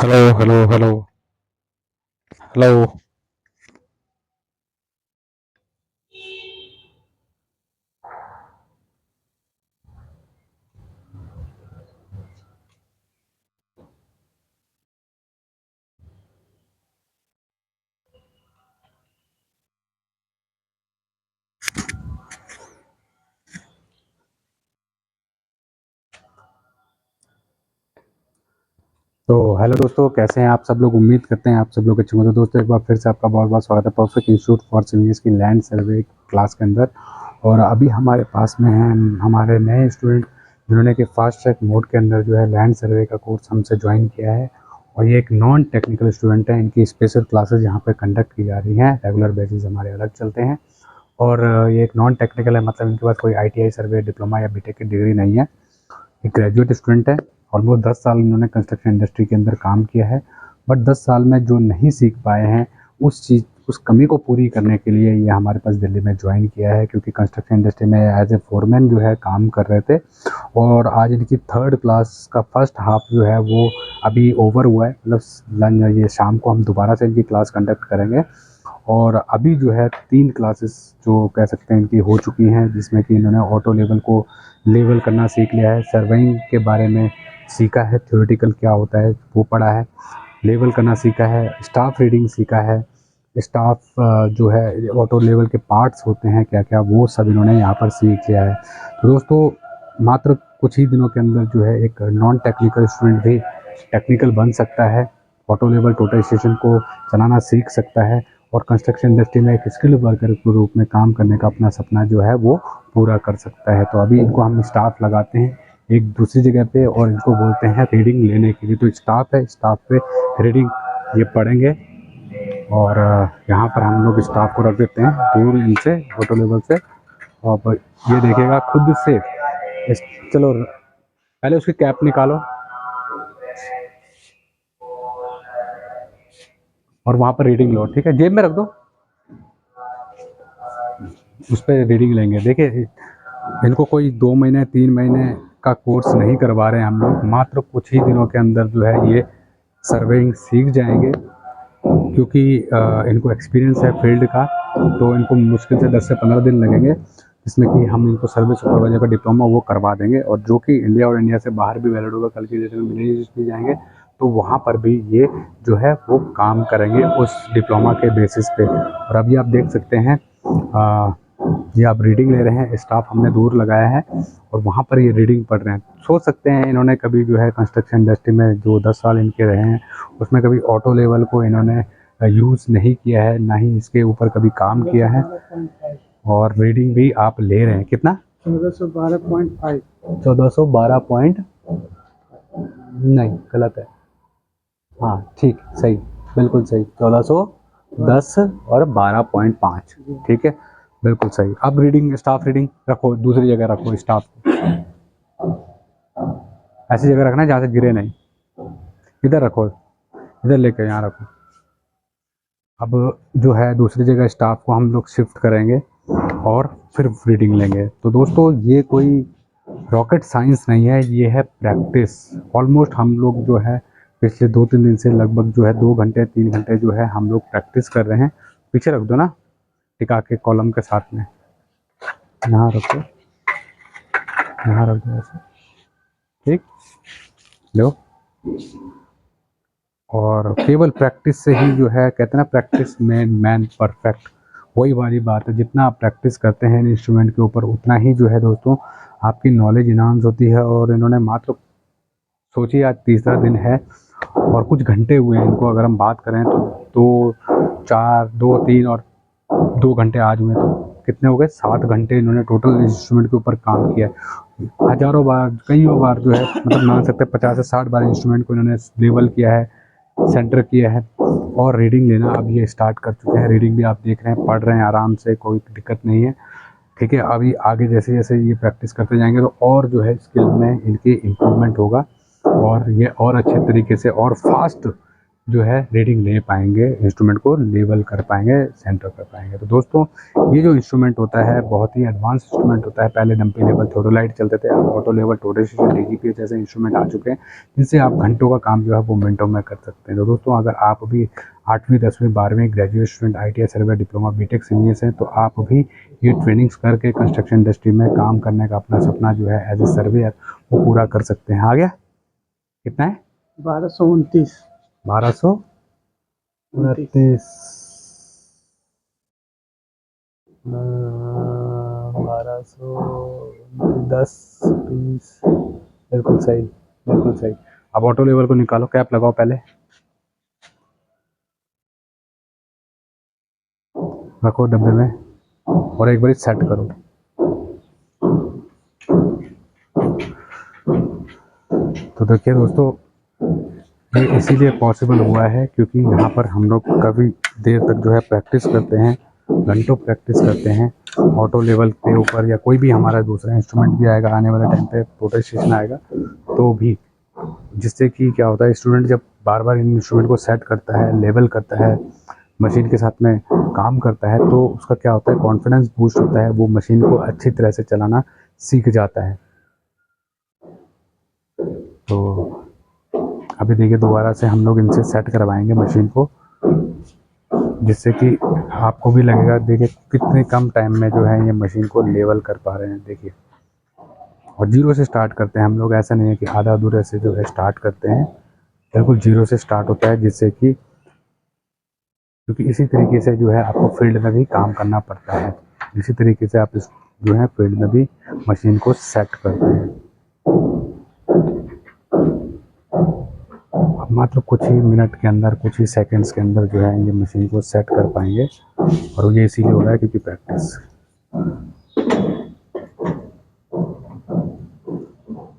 Hello hello hello hello. तो hello दोस्तों, कैसे हैं आप सब लोग। उम्मीद करते हैं आप सब लोग अच्छे होंगे। तो दोस्तों, एक बार फिर से आपका बहुत बहुत स्वागत है परफेक्ट इंस्टीट्यूट फॉर सिविल्स की लैंड सर्वे क्लास के अंदर। और अभी हमारे पास में हैं हमारे नए स्टूडेंट, जिन्होंने कि फास्ट ट्रैक मोड के अंदर जो है लैंड सर्वे का कोर्स हमसे ज्वाइन किया है। और ये एक नॉन टेक्निकल स्टूडेंट है। इनकी स्पेशल क्लासेज यहाँ पर कंडक्ट की जा रही हैं। रेगुलर बेसिस हमारे अलग चलते हैं। और ये एक नॉन टेक्निकल है, मतलब इनके पास कोई ITI सर्वे, डिप्लोमा या BTech की डिग्री नहीं है। एक ग्रेजुएट स्टूडेंट है। ऑलमोस्ट 10 साल इन्होंने कंस्ट्रक्शन इंडस्ट्री के अंदर काम किया है। बट 10 साल में जो नहीं सीख पाए हैं, उस कमी को पूरी करने के लिए ये हमारे पास दिल्ली में ज्वाइन किया है। क्योंकि कंस्ट्रक्शन इंडस्ट्री में एज ए फोरमैन जो है काम कर रहे थे। और आज इनकी थर्ड क्लास का फर्स्ट हाफ जो है वो अभी ओवर हुआ है। मतलब लंच, ये शाम को हम दोबारा से इनकी क्लास कंडक्ट करेंगे। और अभी जो है 3 क्लासेस जो कह सकते हैं इनकी हो चुकी हैं, जिसमें कि इन्होंने ऑटो लेवल को लेवल करना सीख लिया है, सर्वेइंग के बारे में सीखा है, थ्योरेटिकल क्या होता है वो पढ़ा है, लेवल करना सीखा है, स्टाफ रीडिंग सीखा है, स्टाफ जो है ऑटो लेवल के पार्ट्स होते हैं क्या क्या, वो सब इन्होंने यहाँ पर सीख लिया है। तो दोस्तों, मात्र कुछ ही दिनों के अंदर जो है एक नॉन टेक्निकल स्टूडेंट भी टेक्निकल बन सकता है, ऑटो लेवल टोटल स्टेशन को चलाना सीख सकता है और कंस्ट्रक्शन इंडस्ट्री में एक स्किल्ड वर्कर के रूप में काम करने का अपना सपना जो है वो पूरा कर सकता है। तो अभी इनको हम स्टाफ लगाते हैं एक दूसरी जगह पे और इनको बोलते हैं रीडिंग लेने के लिए। तो स्टाफ है, स्टाफ पे रीडिंग ये पढ़ेंगे। और यहाँ पर हम लोग स्टाफ को रख देते हैं दूर इनसे, ऑटो लेवल से। और ये देखेगा खुद से चलो पहले उसकी कैप निकालो और वहाँ पर रीडिंग लो, ठीक है, जेब में रख दो। उस पर रीडिंग लेंगे। देखिए, इनको कोई 2 महीने 3 महीने का कोर्स नहीं करवा रहे हैं हम लोग, मात्र कुछ ही दिनों के अंदर जो है ये सर्वेइंग सीख जाएंगे। क्योंकि इनको एक्सपीरियंस है फील्ड का, तो इनको मुश्किल से 10 से 15 दिन लगेंगे, जिसमें कि हम इनको सर्वे सुपरवाइजर का डिप्लोमा वो करवा देंगे। और जो कि इंडिया और इंडिया से बाहर भी वैलिड होगा। कल की डेट में विलेज भी जाएंगे तो वहाँ पर भी ये जो है वो काम करेंगे उस डिप्लोमा के बेसिस पे। और अभी आप देख सकते हैं ये आप रीडिंग ले रहे हैं, स्टाफ हमने दूर लगाया है और वहाँ पर ये रीडिंग पढ़ रहे हैं। सोच सकते हैं इन्होंने कभी जो है कंस्ट्रक्शन इंडस्ट्री में जो 10 साल इनके रहे हैं उसमें कभी ऑटो लेवल को इन्होंने यूज़ नहीं किया है, ना ही इसके ऊपर कभी काम किया है। और रीडिंग भी आप ले रहे हैं कितना, 1412.5, 1412 पॉइंट, नहीं गलत है, हाँ ठीक सही, बिल्कुल सही, 1410 और 12.5, ठीक है, बिल्कुल सही। अब रीडिंग, स्टाफ रीडिंग रखो, दूसरी जगह रखो स्टाफ को, ऐसी जगह रखना जहाँ से गिरे नहीं। इधर रखो, इधर लेके यहाँ रखो। अब जो है दूसरी जगह स्टाफ को हम लोग शिफ्ट करेंगे और फिर रीडिंग लेंगे। तो दोस्तों, ये कोई रॉकेट साइंस नहीं है, ये है प्रैक्टिस। ऑलमोस्ट हम लोग जो है पिछले 2-3 दिन से लगभग जो है 2 घंटे 3 घंटे जो है हम लोग प्रैक्टिस कर रहे हैं। पीछे रख दो ना, टिका के कॉलम के साथ में, यहाँ रखो, यहाँ रख दो ऐसे, ठीक, लो। और केवल प्रैक्टिस से ही जो है, कहते हैं ना प्रैक्टिस मेड मैन परफेक्ट, वही वाली बात है। जितना आप प्रैक्टिस करते हैं इंस्ट्रूमेंट के ऊपर, उतना ही जो है दोस्तों आपकी नॉलेज इन्हांस होती है। और इन्होंने मात्र, सोचिए आज तीसरा दिन है और कुछ घंटे हुए हैं इनको, अगर हम बात करें तो 2 4 2 3 और 2 घंटे आज हुए, तो कितने हो गए, 7 घंटे इन्होंने टोटल इंस्ट्रूमेंट के ऊपर काम किया है। हज़ारों बार, कईयों बार जो है, मतलब मान सकते हैं 50 से 60 बार इंस्ट्रूमेंट को इन्होंने लेवल किया है, सेंटर किया है। और रीडिंग लेना अब ये स्टार्ट कर चुके हैं। रीडिंग भी आप देख रहे हैं, पढ़ रहे हैं आराम से, कोई दिक्कत नहीं है, ठीक है। अभी आगे जैसे जैसे ये प्रैक्टिस करते जाएंगे तो और जो है स्किल में इनकी इम्प्रूवमेंट होगा और ये और अच्छे तरीके से और फास्ट जो है रीडिंग ले पाएंगे, इंस्ट्रूमेंट को लेवल कर पाएंगे, सेंटर कर पाएंगे। तो दोस्तों ये जो इंस्ट्रूमेंट होता है बहुत ही एडवांस इंस्ट्रूमेंट होता है। पहले डंपी लेवल थोडोलाइट चलते थे, अब ऑटो लेवल, टोडेसिशन, डीजीपीएस जैसे इंस्ट्रूमेंट आ चुके हैं जिनसे आप घंटों का काम जो है वो मिनटों में कर सकते हैं। तो दोस्तों अगर आप भी 8वीं 10वीं 12वीं ग्रेजुएट स्टूडेंट, ITI सर्वे, डिप्लोमा, बीटेक सीनियर्स हैं तो आप भी ये ट्रेनिंग्स करके कंस्ट्रक्शन इंडस्ट्री में काम करने का अपना सपना जो है एज ए सर्वेयर वो पूरा कर सकते हैं। आ गया कितना है? 1229 1229 1210 20 बिल्कुल सही, बिल्कुल सही। अब ऑटो लेवल को निकालो, कैप लगाओ पहले, रखो डब्बे में और एक बार सेट करो। तो देखिए दोस्तों ये इसीलिए पॉसिबल हुआ है क्योंकि यहाँ पर हम लोग काफ़ी देर तक जो है प्रैक्टिस करते हैं, घंटों प्रैक्टिस करते हैं ऑटो लेवल के ऊपर, या कोई भी हमारा दूसरा इंस्ट्रूमेंट भी आएगा आने वाले टाइम पे, प्रोटेस्टेशन आएगा तो भी, जिससे कि क्या होता है स्टूडेंट जब बार बार इन इंस्ट्रूमेंट को सेट करता है, लेवल करता है, मशीन के साथ में काम करता है तो उसका क्या होता है कॉन्फिडेंस बूस्ट होता है, वो मशीन को अच्छी तरह से चलाना सीख जाता है। तो अभी देखिए दोबारा से हम लोग इनसे सेट करवाएंगे मशीन को, जिससे कि आपको भी लगेगा देखिए कितने कम टाइम में जो है ये मशीन को लेवल कर पा रहे हैं। देखिए और जीरो से स्टार्ट करते हैं हम लोग, ऐसा नहीं है कि आधा अधूरे से जो है स्टार्ट करते हैं, बिल्कुल जीरो से स्टार्ट होता है, जिससे कि क्योंकि इसी तरीके से जो है आपको फील्ड में भी काम करना पड़ता है, इसी तरीके से आप इस जो है फील्ड में भी मशीन को सेट करते हैं। अब मात्र कुछ ही मिनट के अंदर, कुछ ही सेकंड्स के अंदर जो है ये मशीन को सेट कर पाएंगे, और ये इसीलिए हो रहा है क्योंकि प्रैक्टिस।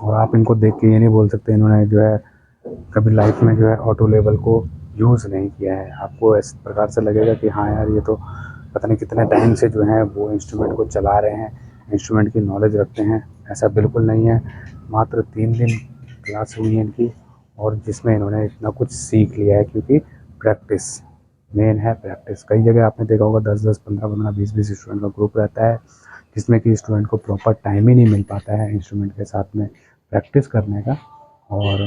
और आप इनको देख के ये नहीं बोल सकते इन्होंने जो है कभी लाइफ में जो है ऑटो लेवल को यूज़ नहीं किया है। आपको इस प्रकार से लगेगा कि हाँ यार ये तो पता नहीं कितने टाइम से जो है वो इंस्ट्रूमेंट को चला रहे हैं, इंस्ट्रूमेंट की नॉलेज रखते हैं। ऐसा बिल्कुल नहीं है, मात्र 3 दिन क्लास हुई है इनकी और जिसमें इन्होंने इतना कुछ सीख लिया है, क्योंकि प्रैक्टिस मेन है। प्रैक्टिस कई जगह आपने देखा होगा 10-10, 15-15, 20-20 स्टूडेंट का ग्रुप रहता है, जिसमें कि स्टूडेंट को प्रॉपर टाइम ही नहीं मिल पाता है इंस्ट्रूमेंट के साथ में प्रैक्टिस करने का, और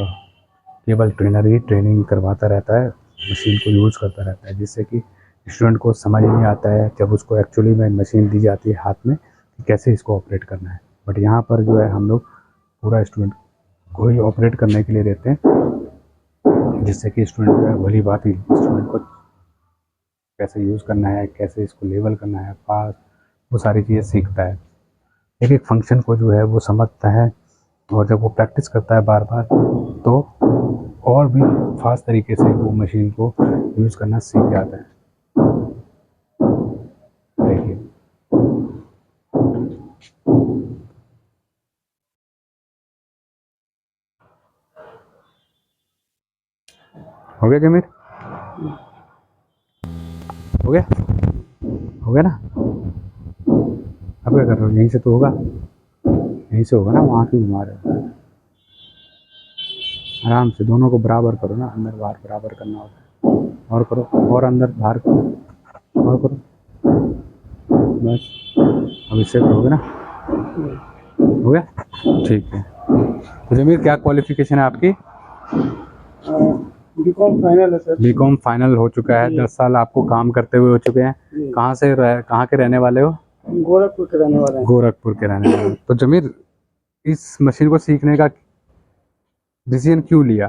केवल ट्रेनर ही ट्रेनिंग करवाता रहता है, मशीन को यूज़ करता रहता है, जिससे कि स्टूडेंट को समझ नहीं आता है जब उसको एक्चुअली में मशीन दी जाती है हाथ में कि कैसे इसको ऑपरेट करना है। बट यहाँ पर जो है हम लोग पूरा स्टूडेंट को ही ऑपरेट करने के लिए देते हैं, जिससे कि स्टूडेंट जो है भली बात ही इंस्ट्रूमेंट को कैसे यूज़ करना है, कैसे इसको लेवल करना है, फास्ट, वो सारी चीज़ें सीखता है। एक एक फंक्शन को जो है वो समझता है, और जब वो प्रैक्टिस करता है बार बार तो और भी फास्ट तरीके से वो मशीन को यूज़ करना सीख जाता है। देखिए हो गया जमीर, हो गया, हो गया ना। अब क्या कर रहे हो, यहीं से तो होगा, यहीं से होगा ना, वहाँ क्यों घुमा रहे हो। आराम से दोनों को बराबर करो ना, अंदर बाहर बराबर करना होता है, और करो, और अंदर बाहर करो, और करो, बस। अब इससे करोगे ना, हो गया, ठीक है। तो जमीर क्या क्वालिफिकेशन है आपकी? बीकॉम फाइनल है सर। बीकॉम फाइनल हो चुका है, 10 साल आपको काम करते हुए हो चुके हैं। कहाँ के रहने वाले हो? गोरखपुर के रहने वाले हैं। गोरखपुर के रहने वाले हो। तो जमीर इस मशीन को सीखने का डिसीजन क्यों लिया?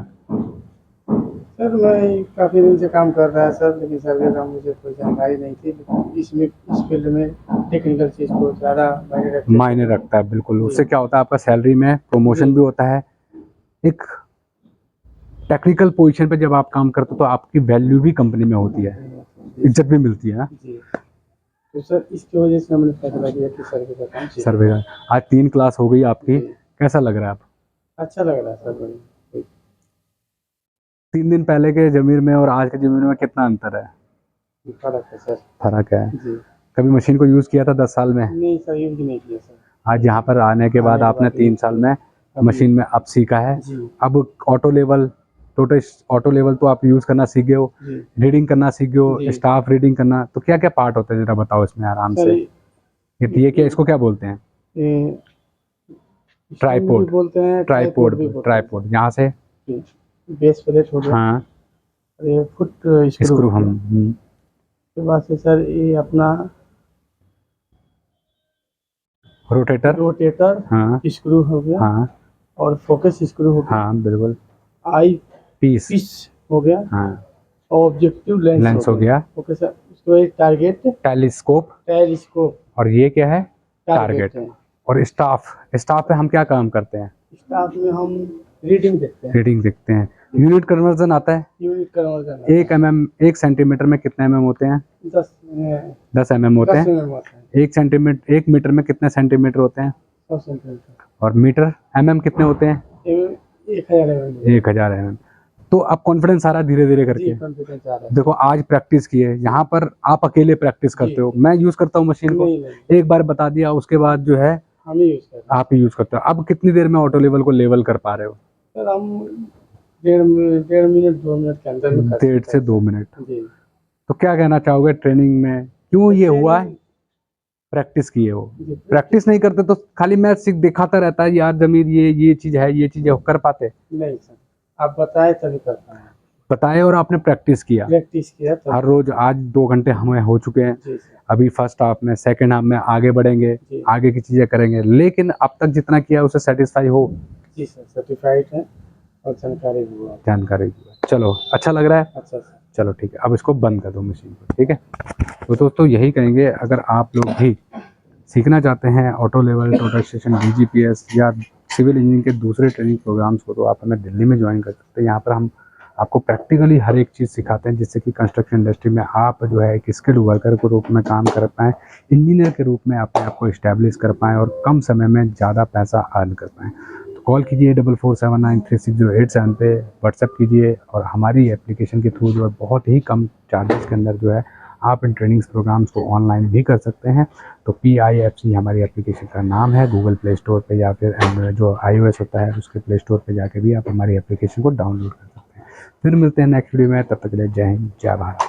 सर मैं काफ़ी दिन से काम कर रहा है सर, लेकिन सर्वे का मुझे कोई जानकारी नहीं थी, लेकिन इसमें इस फील्ड में टेक्निकल चीज़ को ज़्यादा मायने रखता है, बिल्कुल। उससे क्या होता है आपका सैलरी में प्रमोशन भी होता है, एक टेक्निकल पोजीशन पे जब आप काम करते हो तो आपकी वैल्यू भी कंपनी में होती है, इज्जत भी मिलती है ना जी। तो सर इसकी वजह से हमने फैसला किया कि सर्वे का काम सीखें। सर्वे का। आज 3 क्लास हो गई आपकी, कैसा लग रहा है आप? अच्छा लग रहा है सर, बढ़िया। 3 दिन पहले के जमीर में और आज के जमीर में कितना अंतर है? फर्क है सर। फर्क है जी। कभी मशीन को यूज़ किया था 10 साल में? नहीं सर, यूज नहीं किया सर। आज यहाँ पर आने के बाद आपने 3 साल में मशीन में अब सीखा है, जी। अब auto level total auto level तो आप यूज़ करना सीख गए हो, जी रीडिंग करना सीख गए हो, जी स्टाफ रीडिंग करना, तो क्या क्या पार्ट होता है ज़रा बताओ इसमें आराम सर। से। ये क्या, इसको क्या बोलते हैं? ये स्टैंड भी ट्राईपोड, बोलते हैं, ट्राइपॉड ट्राईपोड, भी बोलते हैं ट्राईपोड यहाँ से। जी। बेस प्लेट हो गया, हाँ, और ये फुट स्क्रू स्क्रू हो हम गया। उसके बाद से सर ये अपना रोटेटर। रोटेटर हाँ स्क्रू हो गया, हाँ और फोकस स्क्रू हो गया, हाँ बिल्कुल। आई पीस। पीस हो गया, हाँ, और ऑब्जेक्टिव लेंस लेंस हो हो गया। गया, ओके सर, उसको एक टारगेट टेलीस्कोप, टेलीस्कोप और ये क्या है? Target target. है। और स्टाफ, स्टाफ पे हम क्या काम करते हैं? स्टाफ में हम रीडिंग देखते हैं, रीडिंग देखते हैं। यूनिट कन्वर्जन आता है। यूनिट कन्वर्जन 1 सेंटीमीटर में कितने mm होते हैं? 10 10 mm होते 10 हैं। में होता है, 1 मीटर में कितने सेंटीमीटर होते हैं? 100 सेंटीमीटर, और मीटर कितने होते हैं? 1000 mm। 1000 mm। तो अब कॉन्फिडेंस आ रहा है धीरे धीरे जी करके। कॉन्फिडेंस आ रहा है। देखो आज प्रैक्टिस की है, यहाँ पर आप अकेले प्रैक्टिस करते हो, मैं यूज करता हूँ मशीन को, नहीं नहीं, एक बार बता दिया, उसके बाद जो है हम ही यूज करते हैं आप ही यूज करते हो। अब कितनी देर में ऑटो लेवल को लेवल कर पा रहे हो? सर। हम 1.5 मिनट 2 मिनट के अंदर में कर 1.5 सकते से हैं 2 मिनट। जी। तो क्या कहना चाहोगे ट्रेनिंग में क्यों ये हुआ है? प्रैक्टिस किए हो। जी, प्रैक्टिस नहीं करते तो खाली मैं सीख दिखाता रहता है यार जमीर ये चीज है, ये चीज है, कर पाते? नहीं सर, आप बताए तभी कर पाए, बताए और आपने प्रैक्टिस किया प्रैक्टिस किया तब। हर रोज। आज 2 घंटे हमें हो चुके हैं। जी सर, अभी फर्स्ट हाफ में, सेकंड हाफ में आगे बढ़ेंगे, जी आगे की चीजें करेंगे, लेकिन अब तक जितना किया उससे सेटिस्फाई हो? जी सर, सर्टिफाइड है और जानकारी भी हुआ। जानकारी। चलो अच्छा लग रहा है। अच्छा सर, चलो ठीक है, अब इसको बंद कर दो मशीन को, ठीक है। तो दोस्तों यही कहेंगे, अगर आप लोग भी सीखना चाहते हैं auto level, total station, DGPS या सिविल इंजीनियरिंग के दूसरे ट्रेनिंग प्रोग्राम्स को, तो आप हमें दिल्ली में ज्वाइन कर सकते हैं। यहाँ पर हम आपको प्रैक्टिकली हर एक चीज़ सिखाते हैं, जिससे कि कंस्ट्रक्शन इंडस्ट्री में आप जो है एक स्किल्ड वर्कर के रूप में काम कर पाएँ, इंजीनियर के रूप में अपने आप को इस्टेब्लिश कर पाएँ और कम समय में ज़्यादा पैसा अर्न कर पाएँ। तो कॉल कीजिए 44793608 पे, व्हाट्सएप कीजिए, और हमारी एप्लीकेशन के थ्रू जो है बहुत ही कम चार्जेस के अंदर जो है आप इन ट्रेनिंग्स प्रोग्राम्स को ऑनलाइन भी कर सकते हैं। तो PIFC हमारी एप्लीकेशन का नाम है। गूगल प्ले स्टोर पे या फिर जो iOS होता है उसके प्ले स्टोर पे जाके भी आप हमारी एप्लीकेशन को डाउनलोड कर सकते हैं। फिर मिलते हैं नेक्स्ट वीडियो में, तब तक के लिए जय हिंद, जय भारत।